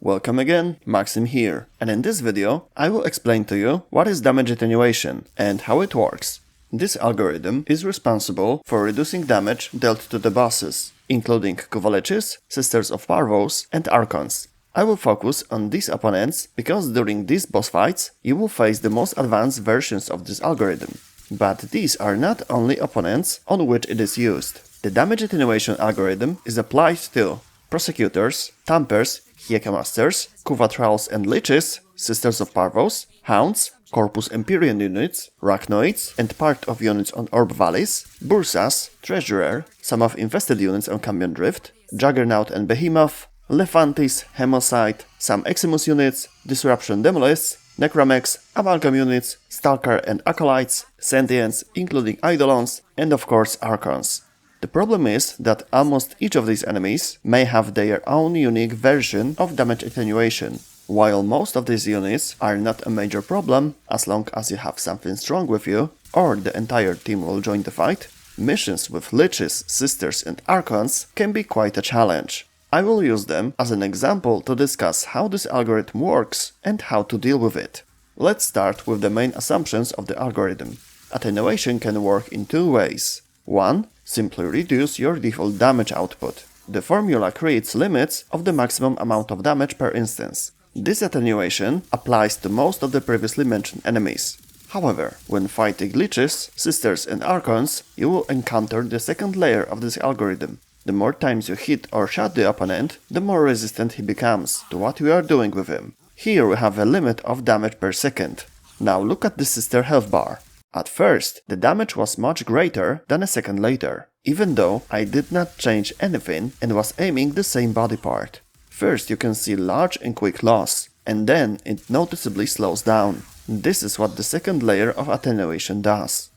Welcome again, Maxim here, and in this video I will explain to you what is damage attenuation and how it works. This algorithm is responsible for reducing damage dealt to the bosses, including Kuva Liches, Sisters of Parvos, and Archons. I will focus on these opponents because during these boss fights you will face the most advanced versions of this algorithm. But these are not only opponents on which it is used. The damage attenuation algorithm is applied to Prosecutors, Tampers, Masters, Kuva Trolls and Liches, Sisters of Parvos, Hounds, Corpus Empyrean units, Rachnoids and part of units on Orb Valleys, Bursas, Treasurer, some of infested units on Cambion Drift, Juggernaut and Behemoth, Lephantis, Hemocide, some Eximus units, Disruption Demolists, Necromex, Amalgam units, Stalker and Acolytes, Sentients, including Eidolons, and of course Archons. The problem is that almost each of these enemies may have their own unique version of damage attenuation. While most of these units are not a major problem as long as you have something strong with you, or the entire team will join the fight, missions with Liches, Sisters and Archons can be quite a challenge. I will use them as an example to discuss how this algorithm works and how to deal with it. Let's start with the main assumptions of the algorithm. Attenuation can work in two ways. 1. Simply reduce your default damage output. The formula creates limits of the maximum amount of damage per instance. This attenuation applies to most of the previously mentioned enemies. However, when fighting Liches, Sisters and Archons, you will encounter the second layer of this algorithm. The more times you hit or shot the opponent, the more resistant he becomes to what you are doing with him. Here we have a limit of damage per second. Now look at the Sister health bar. At first, the damage was much greater than a second later, even though I did not change anything and was aiming the same body part. First you can see large and quick loss, and then it noticeably slows down. This is what the second layer of attenuation does.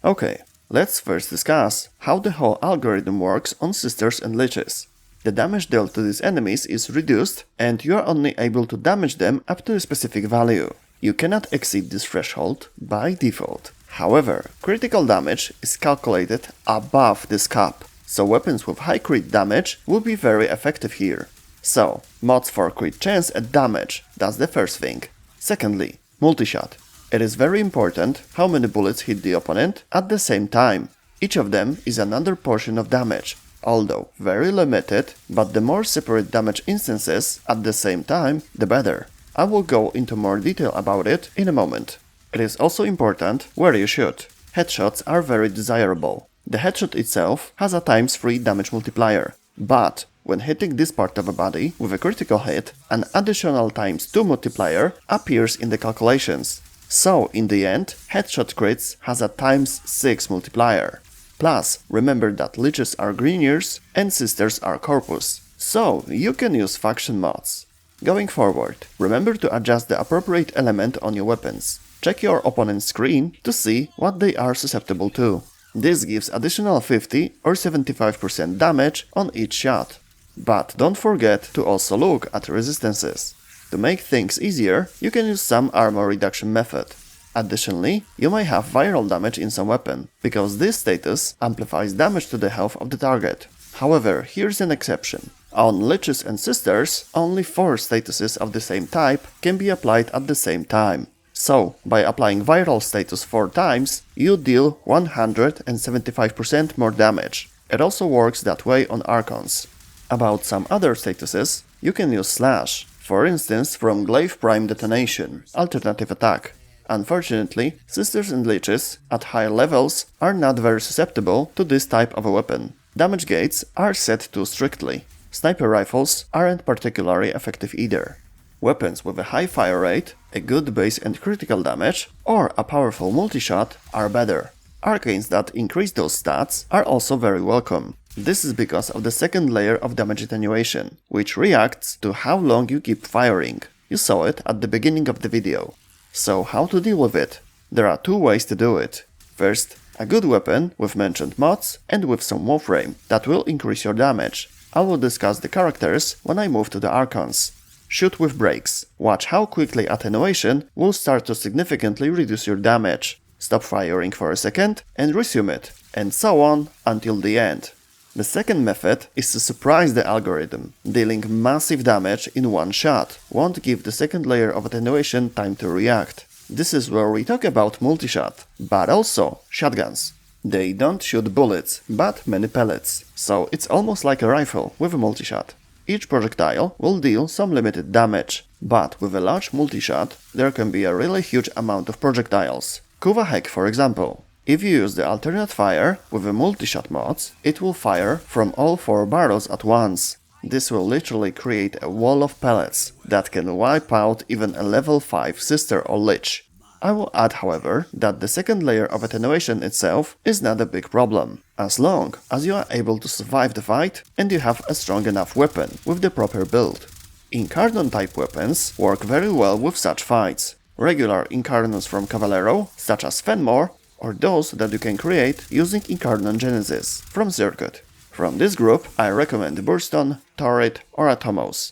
Okay, let's first discuss how the whole algorithm works on Sisters and Liches. The damage dealt to these enemies is reduced, and you are only able to damage them up to a specific value. You cannot exceed this threshold by default. However, critical damage is calculated above this cap, so weapons with high crit damage will be very effective here. So, mods for crit chance at damage, that's the first thing. Secondly, multi-shot. It is very important how many bullets hit the opponent at the same time. Each of them is another portion of damage, although very limited, but the more separate damage instances at the same time, the better. I will go into more detail about it in a moment. It is also important where you shoot. Headshots are very desirable. The headshot itself has a ×3 damage multiplier, but when hitting this part of a body with a critical hit, an additional ×2 multiplier appears in the calculations. So in the end, headshot crits has a ×6 multiplier. Plus, remember that Liches are Greeniers and Sisters are Corpus, so you can use faction mods. Going forward, remember to adjust the appropriate element on your weapons. Check your opponent's screen to see what they are susceptible to. This gives additional 50 or 75% damage on each shot. But don't forget to also look at resistances. To make things easier, you can use some armor reduction method. Additionally, you may have viral damage in some weapon, because this status amplifies damage to the health of the target. However, here's an exception. On Liches and Sisters, only 4 statuses of the same type can be applied at the same time. So, by applying viral status 4 times, you deal 175% more damage. It also works that way on Archons. About some other statuses, you can use Slash, for instance from Glaive Prime Detonation, Alternative Attack. Unfortunately, Sisters and Liches at higher levels are not very susceptible to this type of a weapon. Damage gates are set too strictly. Sniper rifles aren't particularly effective either. Weapons with a high fire rate, a good base and critical damage, or a powerful multi-shot are better. Arcanes that increase those stats are also very welcome. This is because of the second layer of damage attenuation, which reacts to how long you keep firing. You saw it at the beginning of the video. So how to deal with it? There are 2 ways to do it. First, a good weapon with mentioned mods and with some Warframe that will increase your damage. I will discuss the characters when I move to the Archons. Shoot with breaks. Watch how quickly attenuation will start to significantly reduce your damage. Stop firing for a second and resume it, and so on until the end. The second method is to surprise the algorithm. Dealing massive damage in one shot won't give the second layer of attenuation time to react. This is where we talk about multi-shot, but also shotguns. They don't shoot bullets, but many pellets, so it's almost like a rifle with a multi-shot. Each projectile will deal some limited damage, but with a large multi-shot, there can be a really huge amount of projectiles. Kuva hack, for example. If you use the alternate fire with the multi-shot mods, it will fire from all 4 barrels at once. This will literally create a wall of pellets that can wipe out even a level 5 sister or lich. I will add, however, that the second layer of attenuation itself is not a big problem, as long as you are able to survive the fight and you have a strong enough weapon with the proper build. Incarnon type weapons work very well with such fights. Regular Incarnons from Cavalero, such as Fenmore, or those that you can create using Incarnon Genesis from Circuit. From this group, I recommend Burston, Torrid or Atomos.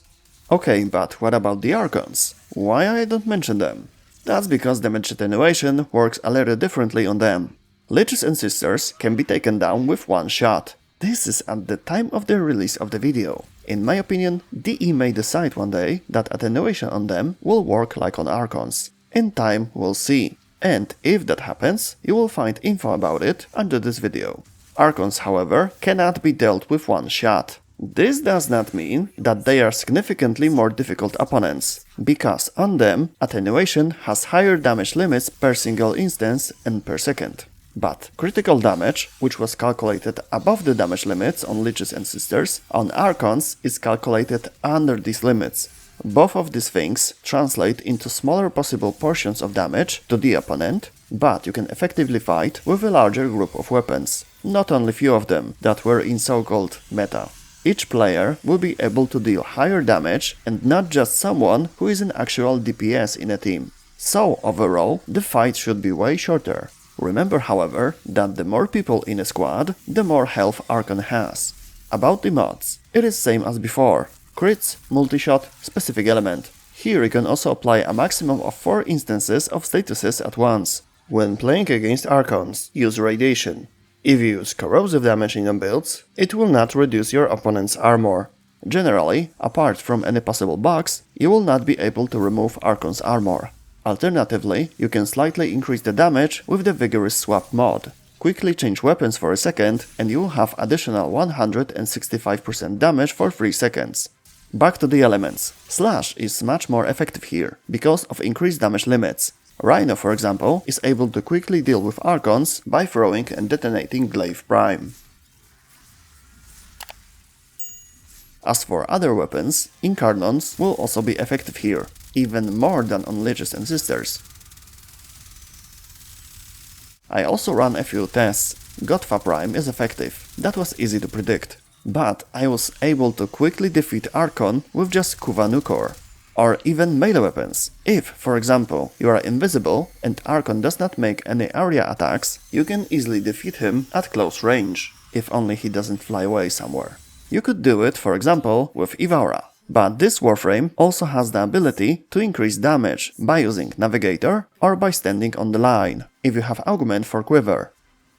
Okay, but what about the Archons? Why I don't mention them? That's because damage attenuation works a little differently on them. Liches and Sisters can be taken down with one shot. This is at the time of the release of the video. In my opinion, DE may decide one day that attenuation on them will work like on Archons. In time, we'll see. And if that happens, you will find info about it under this video. Archons, however, cannot be dealt with one shot. This does not mean that they are significantly more difficult opponents, because on them, attenuation has higher damage limits per single instance and per second. But critical damage, which was calculated above the damage limits on Liches and Sisters, on Archons is calculated under these limits. Both of these things translate into smaller possible portions of damage to the opponent, but you can effectively fight with a larger group of weapons, not only few of them that were in so-called meta. Each player will be able to deal higher damage and not just someone who is an actual DPS in a team. So overall, the fight should be way shorter. Remember, however, that the more people in a squad, the more health Archon has. About the mods, it is same as before. Crits, multi-shot, specific element. Here you can also apply a maximum of 4 instances of statuses at once. When playing against Archons, use Radiation. If you use corrosive damage in your builds, it will not reduce your opponent's armor. Generally, apart from any possible bugs, you will not be able to remove Archon's armor. Alternatively, you can slightly increase the damage with the Vigorous Swap mod. Quickly change weapons for a second and you will have additional 165% damage for 3 seconds. Back to the elements. Slash is much more effective here, because of increased damage limits. Rhino, for example, is able to quickly deal with Archons by throwing and detonating Glaive Prime. As for other weapons, Incarnons will also be effective here, even more than on Liches and Sisters. I also ran a few tests. Godfa Prime is effective, that was easy to predict. But I was able to quickly defeat Archon with just Kuva Nukor. Or even melee weapons. If, for example, you are invisible and Archon does not make any area attacks, you can easily defeat him at close range, if only he doesn't fly away somewhere. You could do it, for example, with Ivara. But this Warframe also has the ability to increase damage by using Navigator or by standing on the line, if you have Augment for Quiver.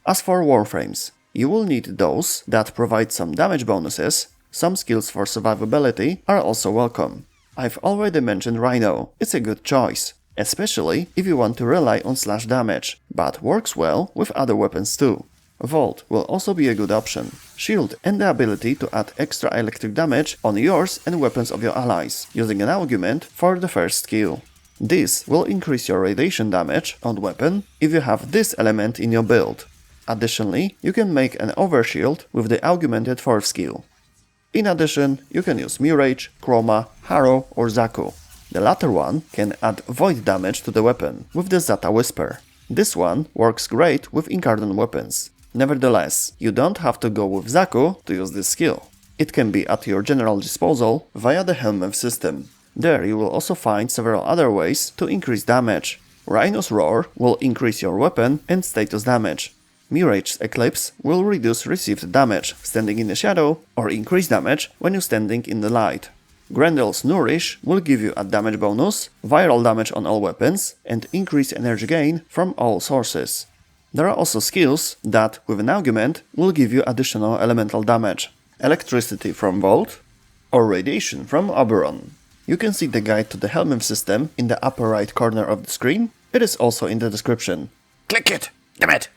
As for Warframes, you will need those that provide some damage bonuses. Some skills for survivability are also welcome. I've already mentioned Rhino, it's a good choice, especially if you want to rely on slash damage, but works well with other weapons too. Volt will also be a good option. Shield and the ability to add extra electric damage on yours and weapons of your allies, using an augment for the first skill. This will increase your radiation damage on weapon if you have this element in your build. Additionally, you can make an overshield with the augmented 4th skill. In addition, you can use Mirage, Chroma, Harrow or Zaku. The latter one can add void damage to the weapon with the Zata Whisper. This one works great with Incarnon weapons. Nevertheless, you don't have to go with Zaku to use this skill. It can be at your general disposal via the Helmeth system. There you will also find several other ways to increase damage. Rhino's Roar will increase your weapon and status damage. Mirage's Eclipse will reduce received damage standing in the shadow or increase damage when you're standing in the light. Grendel's Nourish will give you a damage bonus, viral damage on all weapons, and increase energy gain from all sources. There are also skills that, with an argument, will give you additional elemental damage. Electricity from Volt or Radiation from Oberon. You can see the guide to the Helminth system in the upper right corner of the screen. It is also in the description. Click it! Damn it!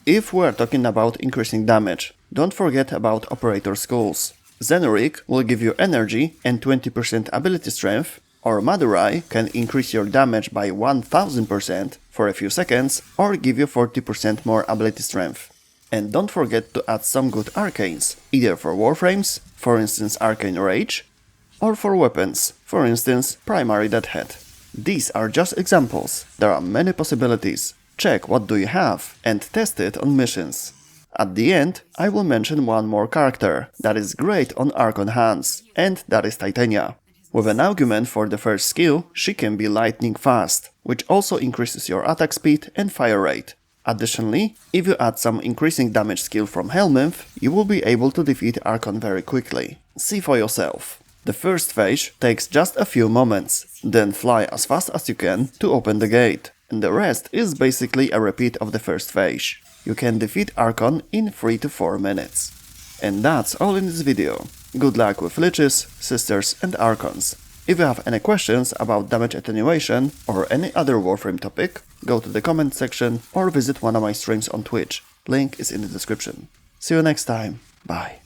If we're talking about increasing damage, don't forget about operator schools. Zenoric will give you energy and 20% ability strength, or Madurai can increase your damage by 1000% for a few seconds or give you 40% more ability strength. And don't forget to add some good arcanes, either for Warframes, for instance Arcane Rage, or for weapons, for instance Primary Deadhead. These are just examples, there are many possibilities. Check what do you have and test it on missions. At the end, I will mention one more character that is great on Archon hands, and that is Titania. With an augment for the first skill, she can be lightning fast, which also increases your attack speed and fire rate. Additionally, if you add some increasing damage skill from Helminth, you will be able to defeat Archon very quickly. See for yourself. The first phase takes just a few moments, then fly as fast as you can to open the gate, and the rest is basically a repeat of the first phase. You can defeat Archon in 3 to 4 minutes. And that's all in this video. Good luck with Liches, Sisters and Archons. If you have any questions about damage attenuation or any other Warframe topic, go to the comment section or visit one of my streams on Twitch. Link is in the description. See you next time. Bye.